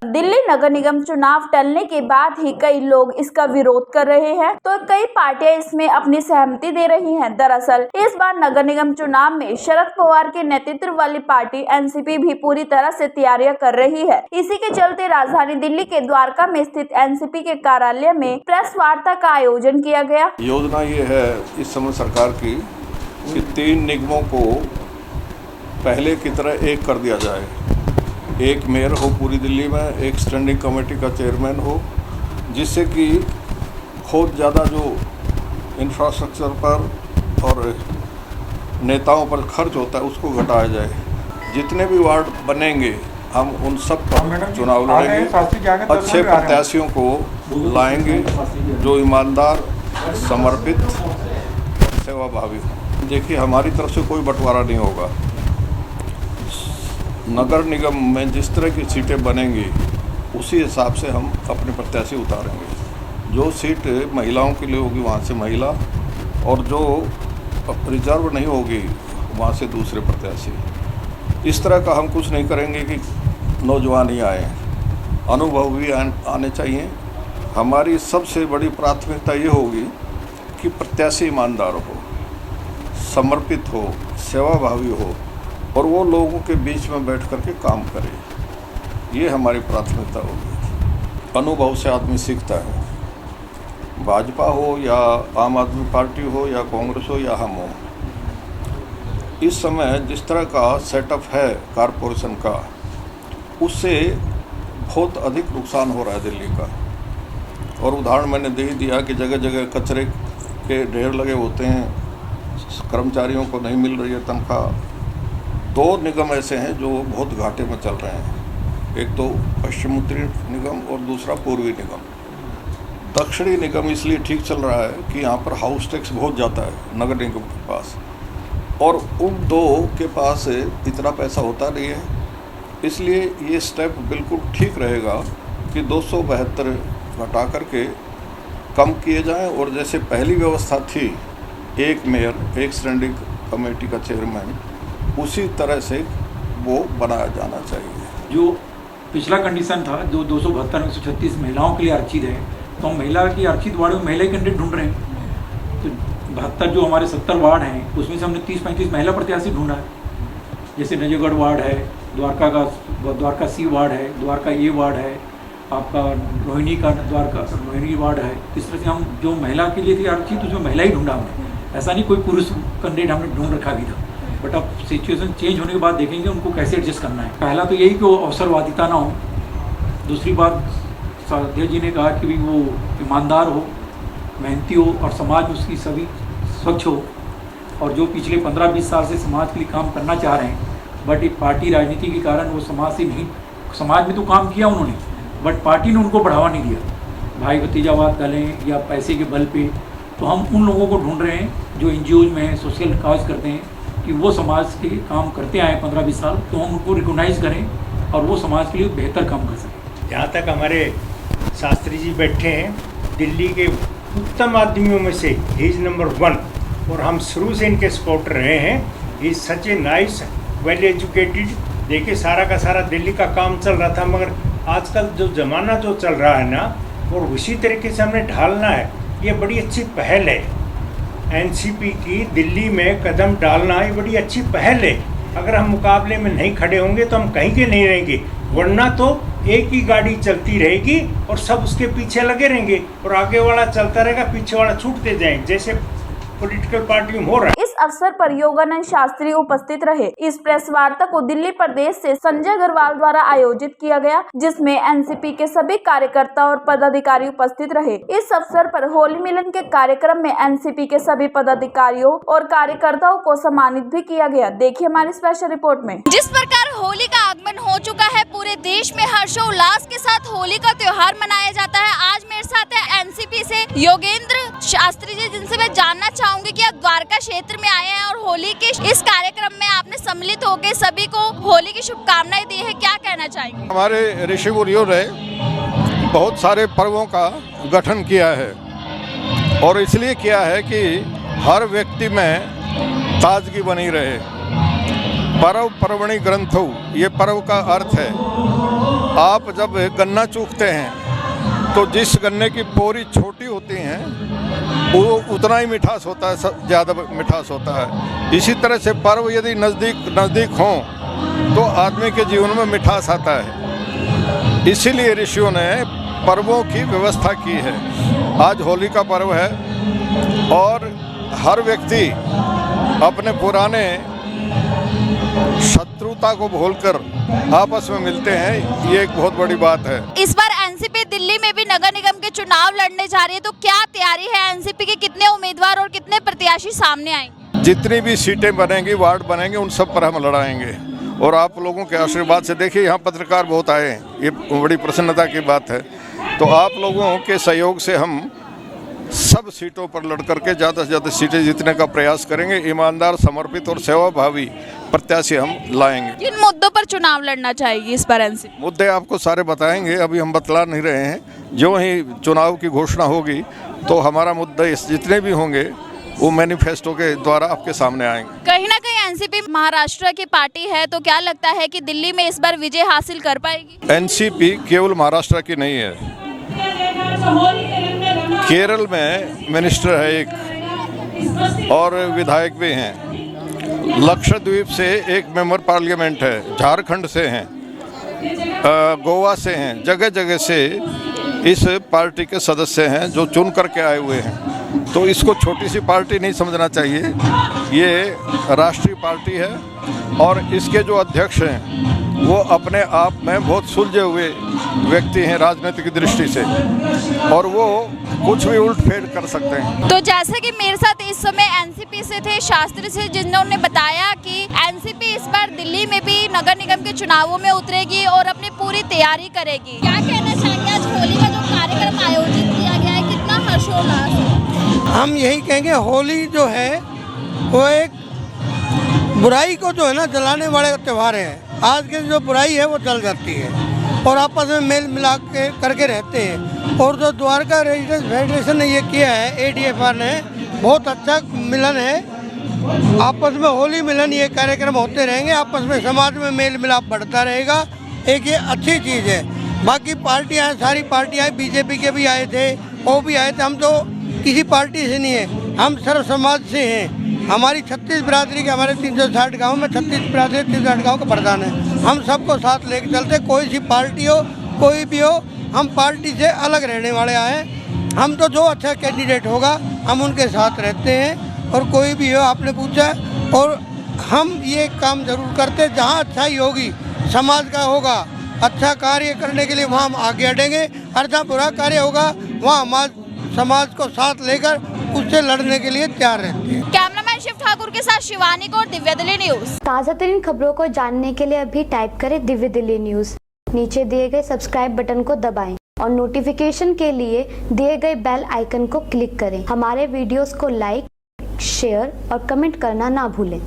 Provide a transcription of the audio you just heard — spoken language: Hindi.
दिल्ली नगर निगम चुनाव टलने के बाद ही कई लोग इसका विरोध कर रहे हैं, तो कई पार्टियां इसमें अपनी सहमति दे रही हैं। दरअसल इस बार नगर निगम चुनाव में शरद पवार के नेतृत्व वाली पार्टी एनसीपी भी पूरी तरह से तैयारियां कर रही है। इसी के चलते राजधानी दिल्ली के द्वारका में स्थित एनसीपी के कार्यालय में प्रेस वार्ता का आयोजन किया गया। योजना ये है इस समय सरकार की कि 3 निगमों को पहले की तरह एक कर दिया जाए। एक मेयर हो पूरी दिल्ली में, एक स्टैंडिंग कमेटी का चेयरमैन हो, जिससे कि बहुत ज़्यादा जो इंफ्रास्ट्रक्चर पर और नेताओं पर खर्च होता है उसको घटाया जाए। जितने भी वार्ड बनेंगे हम उन सब पर चुनाव लड़ेंगे, अच्छे प्रत्याशियों को लाएंगे जो ईमानदार, समर्पित, सेवाभावी हो। देखिए, हमारी तरफ से कोई बंटवारा नहीं होगा। नगर निगम में जिस तरह की सीटें बनेंगी उसी हिसाब से हम अपने प्रत्याशी उतारेंगे। जो सीट महिलाओं के लिए होगी वहाँ से महिला, और जो रिजर्व नहीं होगी वहाँ से दूसरे प्रत्याशी। इस तरह का हम कुछ नहीं करेंगे कि नौजवान ही आए, अनुभव भी आने चाहिए। हमारी सबसे बड़ी प्राथमिकता ये होगी कि प्रत्याशी ईमानदार हो, समर्पित हो, सेवाभावी हो और वो लोगों के बीच में बैठ कर के काम करे। ये हमारी प्राथमिकता होगी। अनुभव से आदमी सीखता है, भाजपा हो या आम आदमी पार्टी हो या कांग्रेस हो या हम हो। इस समय जिस तरह का सेटअप है कारपोरेशन का, उससे बहुत अधिक नुकसान हो रहा है दिल्ली का। और उदाहरण मैंने दे ही दिया कि जगह जगह कचरे के ढेर लगे होते हैं, कर्मचारियों को नहीं मिल रही है तनख्वाह। 2 निगम ऐसे हैं जो बहुत घाटे में चल रहे हैं, एक तो पश्चिम उत्तरी निगम और दूसरा पूर्वी निगम। दक्षिणी निगम इसलिए ठीक चल रहा है कि यहाँ पर हाउस टैक्स बहुत जाता है नगर निगम के पास, और उन 2 के पास इतना पैसा होता नहीं है। इसलिए ये स्टेप बिल्कुल ठीक रहेगा कि 272 घटा करके कम किए जाएं, और जैसे पहली व्यवस्था थी, एक मेयर, एक स्टैंडिंग कमेटी का चेयरमैन, उसी तरह से वो बनाया जाना चाहिए। जो पिछला कंडीशन था, जो 272 में 136 महिलाओं के लिए आरक्षित है, तो हम महिला की आरक्षित वार्ड में महिला कैंडिडेट ढूंढ रहे हैं। तो 72 जो हमारे 70 वार्ड हैं उसमें से हमने 30-35 महिला प्रत्याशी ढूंढा है। जैसे नजरगढ़ वार्ड है, द्वारका सी वार्ड है, द्वारका ए वार्ड है, आपका रोहिणी का रोहिणी वार्ड है। इस तरह से हम जो महिला के लिए थी आरक्षित उसमें महिला ही ढूंढा हमने। ऐसा नहीं कोई पुरुष कैंडिडेट हमने ढूंढ रखा भी था। बट अब सिचुएशन चेंज होने के बाद देखेंगे उनको कैसे एडजस्ट करना है। पहला तो यही कि वो अवसरवादिता ना हो। दूसरी बात, अध्यक्ष जी ने कहा कि भी वो ईमानदार हो, मेहनती हो और समाज में उसकी सभी स्वच्छ हो। और जो पिछले 15-20 साल से समाज के लिए काम करना चाह रहे हैं, बट एक पार्टी राजनीति के कारण वो समाज से नहीं, समाज में तो काम किया उन्होंने, बट पार्टी ने उनको बढ़ावा नहीं दिया। भाई भतीजावाद डालें या पैसे के बल पे, तो हम उन लोगों को ढूंढ रहे हैं जो NGOs में सोशल काज करते हैं कि वो समाज के काम करते आए 15-20 साल, तो हम उनको रिकॉग्नाइज करें और वो समाज के लिए बेहतर काम कर सकें। जहाँ तक हमारे शास्त्री जी बैठे हैं, दिल्ली के उत्तम आदमियों में से ही इज़ नंबर 1, और हम शुरू से इनके सपोर्टर रहे हैं। He is such a nice, well educated. देखिए, सारा का सारा दिल्ली का काम चल रहा था, मगर आजकल जो ज़माना जो चल रहा है ना, और उसी तरीके से हमने ढालना है। ये बड़ी अच्छी पहल है एनसीपी की, दिल्ली में कदम डालना ये बड़ी अच्छी पहल है। अगर हम मुकाबले में नहीं खड़े होंगे तो हम कहीं के नहीं रहेंगे, वरना तो एक ही गाड़ी चलती रहेगी और सब उसके पीछे लगे रहेंगे, और आगे वाला चलता रहेगा, पीछे वाला छूटते जाएंगे, जैसे पॉलिटिकल पार्टी में हो रहा है। इस अवसर पर योगानंद शास्त्री उपस्थित रहे। इस प्रेस वार्ता को दिल्ली प्रदेश से संजय अग्रवाल द्वारा आयोजित किया गया, जिसमें एनसीपी के सभी कार्यकर्ता और पदाधिकारी उपस्थित रहे। इस अवसर पर होली मिलन के कार्यक्रम में एनसीपी के सभी पदाधिकारियों और कार्यकर्ताओं को सम्मानित भी किया गया। देखिए हमारी स्पेशल रिपोर्ट में। जिस प्रकार होली का आगमन हो चुका है, पूरे देश में हर्षोल्लास के साथ होली का त्योहार मनाया जाता है। आज मेरे साथ है एनसीपी से योगेंद्र शास्त्री जी, जिनसे मैं जानना चाहूंगी कि आप द्वारका क्षेत्र में आए हैं और होली के इस कार्यक्रम में आपने सम्मिलित होकर सभी को होली की शुभकामनाएं दी है, क्या कहना चाहेंगे? हमारे ऋषि मुनियों ने बहुत सारे पर्वों का गठन किया है, और इसलिए किया है कि हर व्यक्ति में ताजगी बनी रहे। पर्व पर्वणि ग्रंथो, ये पर्व का अर्थ है। आप जब गन्ना चूकते हैं तो जिस गन्ने की पोरी छोटी होती हैं वो उतना ही मिठास होता है, ज़्यादा मिठास होता है। इसी तरह से पर्व यदि नज़दीक हों तो आदमी के जीवन में मिठास आता है। इसीलिए ऋषियों ने पर्वों की व्यवस्था की है। आज होली का पर्व है और हर व्यक्ति अपने पुराने शत्रुता को भूलकर आपस में मिलते हैं, ये एक बहुत बड़ी बात है। इस बार एनसीपी दिल्ली में भी नगर निगम के चुनाव लड़ने जा रही है, तो क्या तैयारी है एनसीपी के? कितने उम्मीदवार और कितने प्रत्याशी सामने आएंगे? जितनी भी सीटें बनेंगी, वार्ड बनेंगे, उन सब पर हम लड़ाएंगे। और आप लोगों के आशीर्वाद से देखिए यहाँ पत्रकार बहुत आए हैं, ये बड़ी प्रसन्नता की बात है। तो आप लोगों के सहयोग से हम सब सीटों पर लड़ करके ज़्यादा से ज़्यादा सीटें जीतने का प्रयास करेंगे। ईमानदार, समर्पित और सेवाभावी प्रत्याशी हम लाएंगे। किन मुद्दों पर चुनाव लड़ना चाहेगी इस बार एनसीपी? मुद्दे आपको सारे बताएंगे, अभी हम बतला नहीं रहे हैं। जो ही चुनाव की घोषणा होगी तो हमारा मुद्दे जितने भी होंगे वो मैनिफेस्टो के द्वारा आपके सामने आएंगे। कहीं ना कहीं एनसीपी महाराष्ट्र की पार्टी है, तो क्या लगता है कि दिल्ली में इस बार विजय हासिल कर पाएगी? एनसीपी केवल महाराष्ट्र की नहीं है, केरल में मिनिस्टर है एक और विधायक भी हैं, लक्षद्वीप से एक मेंबर पार्लियामेंट है, झारखंड से हैं, गोवा से हैं, जगह जगह से इस पार्टी के सदस्य हैं जो चुन करके आए हुए हैं। तो इसको छोटी सी पार्टी नहीं समझना चाहिए, ये राष्ट्रीय पार्टी है और इसके जो अध्यक्ष हैं वो अपने आप में बहुत सुलझे हुए व्यक्ति हैं राजनीतिक दृष्टि से, और वो कुछ भी उल्ट फेर कर सकते हैं। तो जैसे कि मेरे साथ इस समय एनसीपी से थे शास्त्री से, जिन्होंने बताया कि एनसीपी इस बार दिल्ली में भी नगर निगम के चुनावों में उतरेगी और अपनी पूरी तैयारी करेगी। क्या कहना चाहेंगे, आज होली का जो कार्यक्रम आयोजित किया गया है, कितना हर्षोल्लास है? हम यही कहेंगे, होली जो है वो एक बुराई को जो है ना जलाने वाले त्यौहार है। आज के जो बुराई है वो जल जाती है और आपस में मेल मिलाप के करके रहते हैं। और जो द्वारका रेजिडेंस फेडरेशन ने ये किया है, ADFR ने, बहुत अच्छा मिलन है। आपस में होली मिलन ये कार्यक्रम होते रहेंगे, आपस में समाज में मेल मिलाप बढ़ता रहेगा, एक ये अच्छी चीज़ है। बाकी पार्टियाँ, सारी पार्टियाँ, BJP के भी आए थे, वो भी आए थे। हम तो किसी पार्टी से नहीं है, हम सर्व समाज से हैं। हमारी 36 बिरादरी के, हमारे 360 गांव में 36 बिरादरी 360 गांव का प्रधान है। हम सबको साथ लेके चलते, कोई सी पार्टी हो, कोई भी हो, हम पार्टी से अलग रहने वाले आए। हम तो जो अच्छा कैंडिडेट होगा हम उनके साथ रहते हैं, और कोई भी हो, आपने पूछा, और हम ये काम जरूर करते जहाँ अच्छाई होगी, समाज का होगा, अच्छा कार्य करने के लिए वहाँ हम आगे हटेंगे, और जहाँ बुरा कार्य होगा वहाँ हमारे समाज को साथ लेकर उससे लड़ने के लिए तैयार रहते हैं। कैमरामैन शिव ठाकुर के साथ शिवानी कौर, दिव्य दिल्ली न्यूज। ताज़ा तरीन खबरों को जानने के लिए अभी टाइप करें दिव्य दिल्ली न्यूज। नीचे दिए गए सब्सक्राइब बटन को दबाएं और नोटिफिकेशन के लिए दिए गए बेल आइकन को क्लिक करें। हमारे वीडियोस को लाइक, शेयर और कमेंट करना ना भूलें।